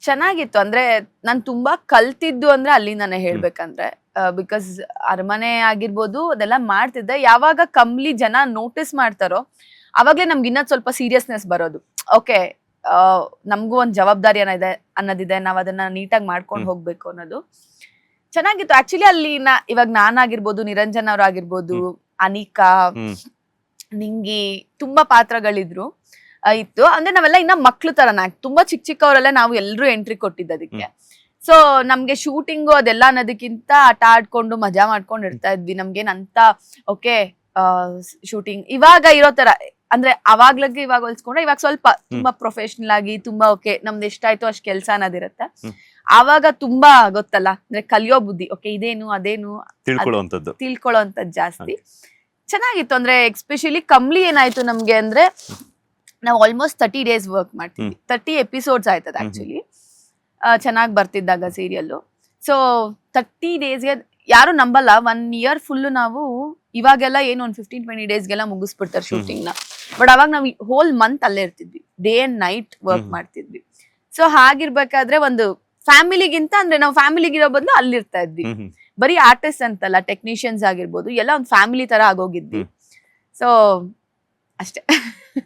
ಚೆನ್ನಾಗಿತ್ತು. ಅಂದ್ರೆ ನಾನ್ ತುಂಬಾ ಕಲ್ತಿದ್ದು ಅಂದ್ರೆ ಅಲ್ಲಿಂದಾನೆ ಹೇಳ್ಬೇಕಂದ್ರೆ, ಬಿಕಾಸ್ ಅರಮನೆ ಆಗಿರ್ಬೋದು ಅದೆಲ್ಲ ಮಾಡ್ತಿದ್ದೆ. ಯಾವಾಗ ಕಂಬ್ಲಿ ಜನ ನೋಟಿಸ್ ಮಾಡ್ತಾರೋ ಅವಾಗ್ಲೇ ನಮ್ಗೆ ಇನ್ನೊಂದ್ ಸ್ವಲ್ಪ ಸೀರಿಯಸ್ನೆಸ್ ಬರೋದು. ಓಕೆ, ನಮ್ಗೂ ಒಂದ್ ಜವಾಬ್ದಾರಿ ಅನ್ನೋದಿದೆ, ನಾವ್ ಅದನ್ನ ನೀಟಾಗಿ ಮಾಡ್ಕೊಂಡು ಹೋಗ್ಬೇಕು ಅನ್ನೋದು ಚೆನ್ನಾಗಿತ್ತು. ಆಕ್ಚುಲಿ ಅಲ್ಲಿ ಇವಾಗ ನಾನಾಗಿರ್ಬೋದು, ನಿರಂಜನ್ ಅವ್ರ ಆಗಿರ್ಬೋದು, ಅನಿಕಾ, ನಿಂಗಿ, ತುಂಬಾ ಪಾತ್ರಗಳಿದ್ರು ಇತ್ತು. ಅಂದ್ರೆ ನಾವೆಲ್ಲ ಇನ್ನ ಮಕ್ಳು ತರನ ತುಂಬಾ ಚಿಕ್ಕವರೆಲ್ಲ ನಾವು ಎಲ್ರು ಎಂಟ್ರಿ ಕೊಟ್ಟಿದ್ದದಕ್ಕೆ. ಸೊ ನಮ್ಗೆ ಶೂಟಿಂಗು ಅದೆಲ್ಲ ಅನ್ನೋದಕ್ಕಿಂತ ಆಟ ಆಡ್ಕೊಂಡು ಮಜಾ ಮಾಡ್ಕೊಂಡು ಇರ್ತಾ ಇದ್ವಿ. ನಮ್ಗೇನ್ ಅಂತ ಓಕೆ ಶೂಟಿಂಗ್ ಇವಾಗ ಇರೋ ತರ ಅಂದ್ರೆ ಅವಾಗ್ಲಗ್ಗೆ ಇವಾಗ ಹೋಲ್ಸ್ಕೊಂಡ್ರೆ ಇವಾಗ ಸ್ವಲ್ಪ ತುಂಬಾ ಪ್ರೊಫೆಷನಲ್ ಆಗಿ ತುಂಬಾ ಓಕೆ ನಮ್ದು ಎಷ್ಟಾಯ್ತು ಅಷ್ಟ್ ಕೆಲ್ಸ ಅನ್ನೋದಿರುತ್ತೆ. ಆವಾಗ ತುಂಬಾ ಗೊತ್ತಲ್ಲ, ಅಂದ್ರೆ ಕಲಿಯೋ ಬುದ್ಧಿ, ಓಕೆ ಇದೇನು ಅದೇನು ತಿಳ್ಕೊಳ್ಳೋಂಥದ್ದು ಜಾಸ್ತಿ ಚೆನ್ನಾಗಿತ್ತು. ಅಂದ್ರೆ ಎಸ್ಪೆಷಲಿ ಕಂಬ್ಲಿ ಏನಾಯ್ತು ನಮ್ಗೆ ಅಂದ್ರೆ ನಾವು ಆಲ್ಮೋಸ್ಟ್ 30 days ವರ್ಕ್ ಮಾಡ್ತೀವಿ. 30 episodes ಆಯ್ತದ ಆಕ್ಚುಲಿ, ಚೆನ್ನಾಗಿ ಬರ್ತಿದ್ದಾಗ ಸೀರಿಯಲ್ಲು. ಸೊ 30 daysಗೆ ಯಾರು ನಂಬಲ್ಲ, 1 year ಫುಲ್ ನಾವು ಇವಾಗೆಲ್ಲ ಏನು ಒಂದು 15-20 daysಗೆಲ್ಲ ಮುಗಿಸ್ಬಿಡ್ತಾರೆ ಶೂಟಿಂಗ್ ನ. ಬಟ್ ಅವಾಗ ನಾವು ಹೋಲ್ ಮಂತ್ ಅಲ್ಲೇ ಇರ್ತಿದ್ವಿ, ಡೇ ಅಂಡ್ ನೈಟ್ ವರ್ಕ್ ಮಾಡ್ತಿದ್ವಿ. ಸೊ ಹಾಗಿರ್ಬೇಕಾದ್ರೆ ಒಂದು ಫ್ಯಾಮಿಲಿಗಿಂತ ಅಂದ್ರೆ ನಾವು ಫ್ಯಾಮಿಲಿಗಿರೋ ಬದಲು ಅಲ್ಲಿರ್ತಾ ಇದ್ವಿ. ಬರೀ ಆರ್ಟಿಸ್ಟ್ ಅಂತಲ್ಲ, ಟೆಕ್ನಿಷಿಯನ್ಸ್ ಆಗಿರ್ಬೋದು ಎಲ್ಲ ಒಂದು ಫ್ಯಾಮಿಲಿ ತರ ಆಗೋಗಿದ್ವಿ. ಸೊ ಅಷ್ಟೇ.